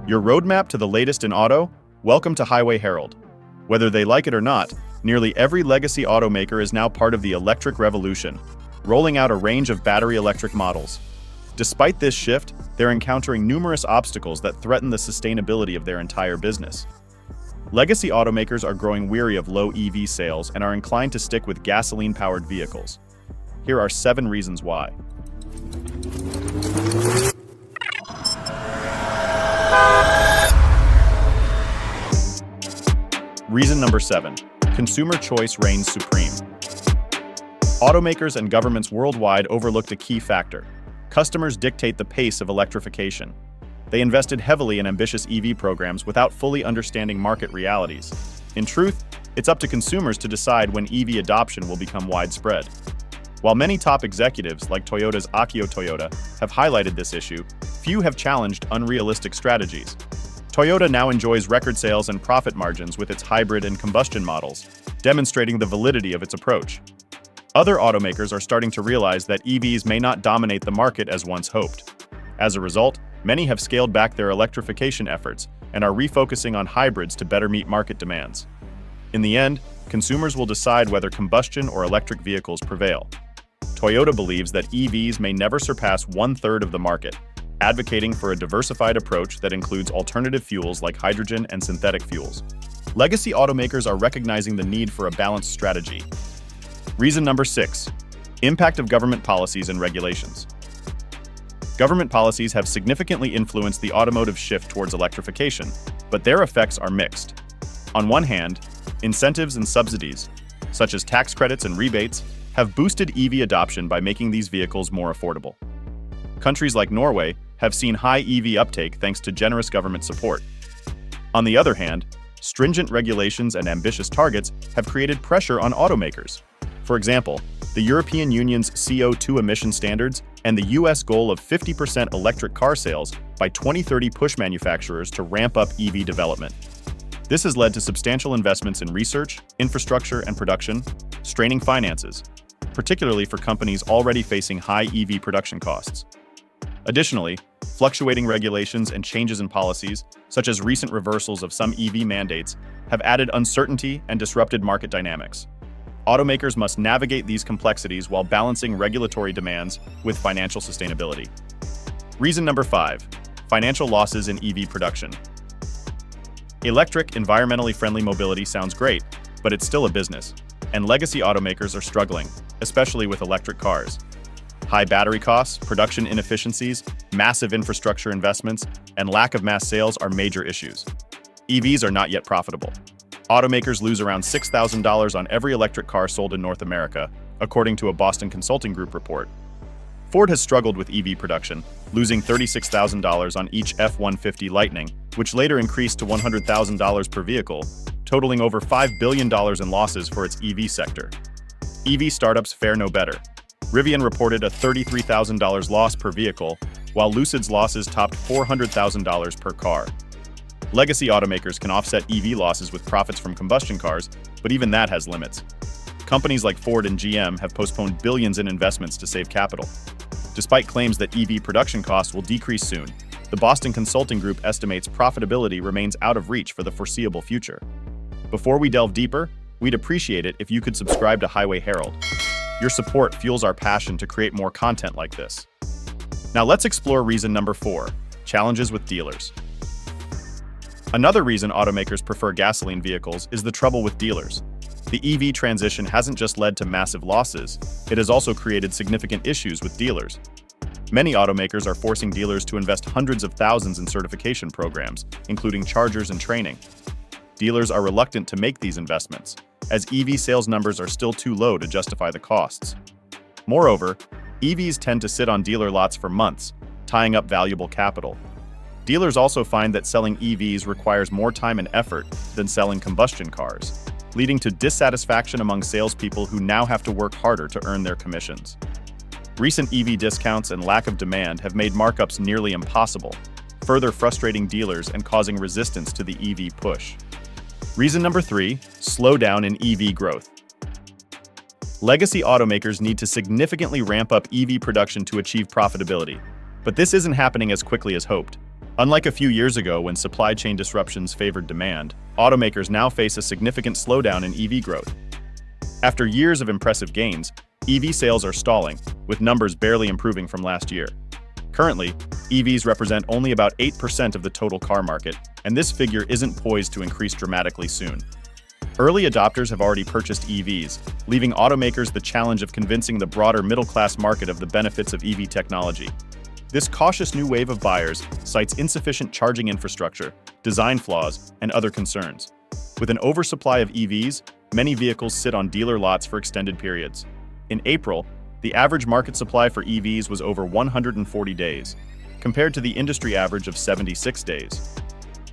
Your roadmap to the latest in auto? Welcome to Highway Herald. Whether they like it or not, nearly every legacy automaker is now part of the electric revolution, rolling out a range of battery electric models. Despite this shift, they're encountering numerous obstacles that threaten the sustainability of their entire business. Legacy automakers are growing weary of low EV sales and are inclined to stick with gasoline-powered vehicles. Here are 7 reasons why. Reason number 7. Consumer choice reigns supreme. Automakers and governments worldwide overlooked a key factor. Customers dictate the pace of electrification. They invested heavily in ambitious EV programs without fully understanding market realities. In truth, it's up to consumers to decide when EV adoption will become widespread. While many top executives, like Toyota's Akio Toyoda, have highlighted this issue, few have challenged unrealistic strategies. Toyota now enjoys record sales and profit margins with its hybrid and combustion models, demonstrating the validity of its approach. Other automakers are starting to realize that EVs may not dominate the market as once hoped. As a result, many have scaled back their electrification efforts and are refocusing on hybrids to better meet market demands. In the end, consumers will decide whether combustion or electric vehicles prevail. Toyota believes that EVs may never surpass 1/3 of the market, advocating for a diversified approach that includes alternative fuels like hydrogen and synthetic fuels. Legacy automakers are recognizing the need for a balanced strategy. Reason number 6. Impact of government policies and regulations. Government policies have significantly influenced the automotive shift towards electrification, but their effects are mixed. On one hand, incentives and subsidies, such as tax credits and rebates, have boosted EV adoption by making these vehicles more affordable. Countries like Norway have seen high EV uptake thanks to generous government support. On the other hand, stringent regulations and ambitious targets have created pressure on automakers. For example, the European Union's CO2 emission standards and the US goal of 50% electric car sales by 2030 push manufacturers to ramp up EV development. This has led to substantial investments in research, infrastructure, and production, straining finances, particularly for companies already facing high EV production costs. Additionally, fluctuating regulations and changes in policies, such as recent reversals of some EV mandates, have added uncertainty and disrupted market dynamics. Automakers must navigate these complexities while balancing regulatory demands with financial sustainability. Reason number 5. Financial losses in EV production. Electric, environmentally friendly mobility sounds great, but it's still a business, and legacy automakers are struggling, especially with electric cars. High battery costs, production inefficiencies, massive infrastructure investments, and lack of mass sales are major issues. EVs are not yet profitable. Automakers lose around $6,000 on every electric car sold in North America, according to a Boston Consulting Group report. Ford has struggled with EV production, losing $36,000 on each F-150 Lightning, which later increased to $100,000 per vehicle, totaling over $5 billion in losses for its EV sector. EV startups fare no better. Rivian reported a $33,000 loss per vehicle, while Lucid's losses topped $400,000 per car. Legacy automakers can offset EV losses with profits from combustion cars, but even that has limits. Companies like Ford and GM have postponed billions in investments to save capital. Despite claims that EV production costs will decrease soon, the Boston Consulting Group estimates profitability remains out of reach for the foreseeable future. Before we delve deeper, we'd appreciate it if you could subscribe to Highway Herald. Your support fuels our passion to create more content like this. Now let's explore reason number 4, challenges with dealers. Another reason automakers prefer gasoline vehicles is the trouble with dealers. The EV transition hasn't just led to massive losses, it has also created significant issues with dealers. Many automakers are forcing dealers to invest hundreds of thousands in certification programs, including chargers and training. Dealers are reluctant to make these investments, as EV sales numbers are still too low to justify the costs. Moreover, EVs tend to sit on dealer lots for months, tying up valuable capital. Dealers also find that selling EVs requires more time and effort than selling combustion cars, leading to dissatisfaction among salespeople who now have to work harder to earn their commissions. Recent EV discounts and lack of demand have made markups nearly impossible, further frustrating dealers and causing resistance to the EV push. Reason number 3, slowdown in EV growth. Legacy automakers need to significantly ramp up EV production to achieve profitability, but this isn't happening as quickly as hoped. Unlike a few years ago when supply chain disruptions favored demand, automakers now face a significant slowdown in EV growth. After years of impressive gains, EV sales are stalling, with numbers barely improving from last year. Currently, EVs represent only about 8% of the total car market, and this figure isn't poised to increase dramatically soon. Early adopters have already purchased EVs, leaving automakers the challenge of convincing the broader middle-class market of the benefits of EV technology. This cautious new wave of buyers cites insufficient charging infrastructure, design flaws, and other concerns. With an oversupply of EVs, many vehicles sit on dealer lots for extended periods. In April, the average market supply for EVs was over 140 days, compared to the industry average of 76 days.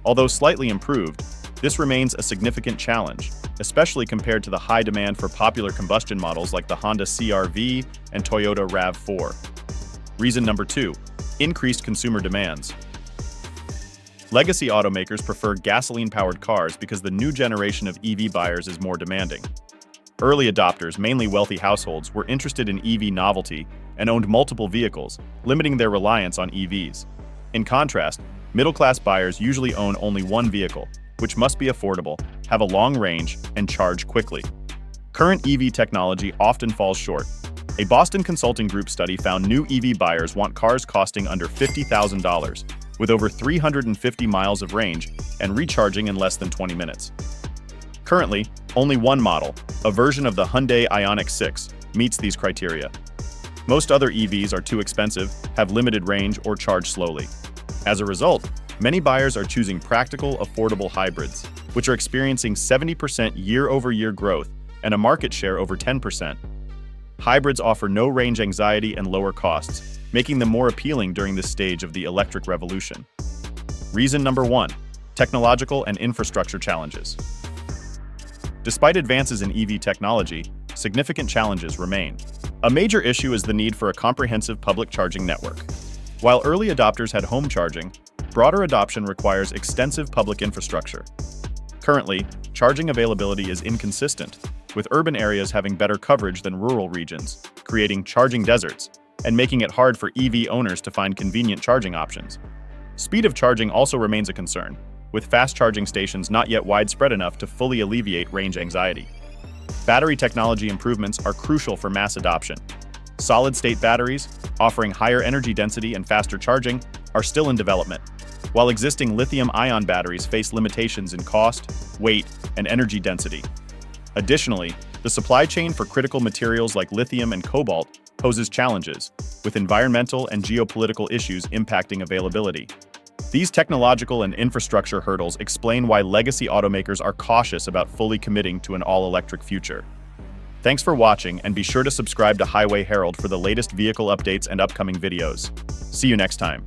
Although slightly improved, this remains a significant challenge, especially compared to the high demand for popular combustion models like the Honda CR-V and Toyota RAV4. Reason number 2, increased consumer demands. Legacy automakers prefer gasoline-powered cars because the new generation of EV buyers is more demanding. Early adopters, mainly wealthy households, were interested in EV novelty and owned multiple vehicles, limiting their reliance on EVs. In contrast, middle-class buyers usually own only one vehicle, which must be affordable, have a long range, and charge quickly. Current EV technology often falls short. A Boston Consulting Group study found new EV buyers want cars costing under $50,000, with over 350 miles of range and recharging in less than 20 minutes. Currently, only one model, a version of the Hyundai Ioniq 6, meets these criteria. Most other EVs are too expensive, have limited range, or charge slowly. As a result, many buyers are choosing practical, affordable hybrids, which are experiencing 70% year-over-year growth and a market share over 10%. Hybrids offer no range anxiety and lower costs, making them more appealing during this stage of the electric revolution. Reason number 1, technological and infrastructure challenges. Despite advances in EV technology, significant challenges remain. A major issue is the need for a comprehensive public charging network. While early adopters had home charging, broader adoption requires extensive public infrastructure. Currently, charging availability is inconsistent, with urban areas having better coverage than rural regions, creating charging deserts, and making it hard for EV owners to find convenient charging options. Speed of charging also remains a concern, with fast charging stations not yet widespread enough to fully alleviate range anxiety. Battery technology improvements are crucial for mass adoption. Solid-state batteries, offering higher energy density and faster charging, are still in development, while existing lithium-ion batteries face limitations in cost, weight, and energy density. Additionally, the supply chain for critical materials like lithium and cobalt poses challenges, with environmental and geopolitical issues impacting availability. These technological and infrastructure hurdles explain why legacy automakers are cautious about fully committing to an all-electric future. Thanks for watching, and be sure to subscribe to Highway Herald for the latest vehicle updates and upcoming videos. See you next time.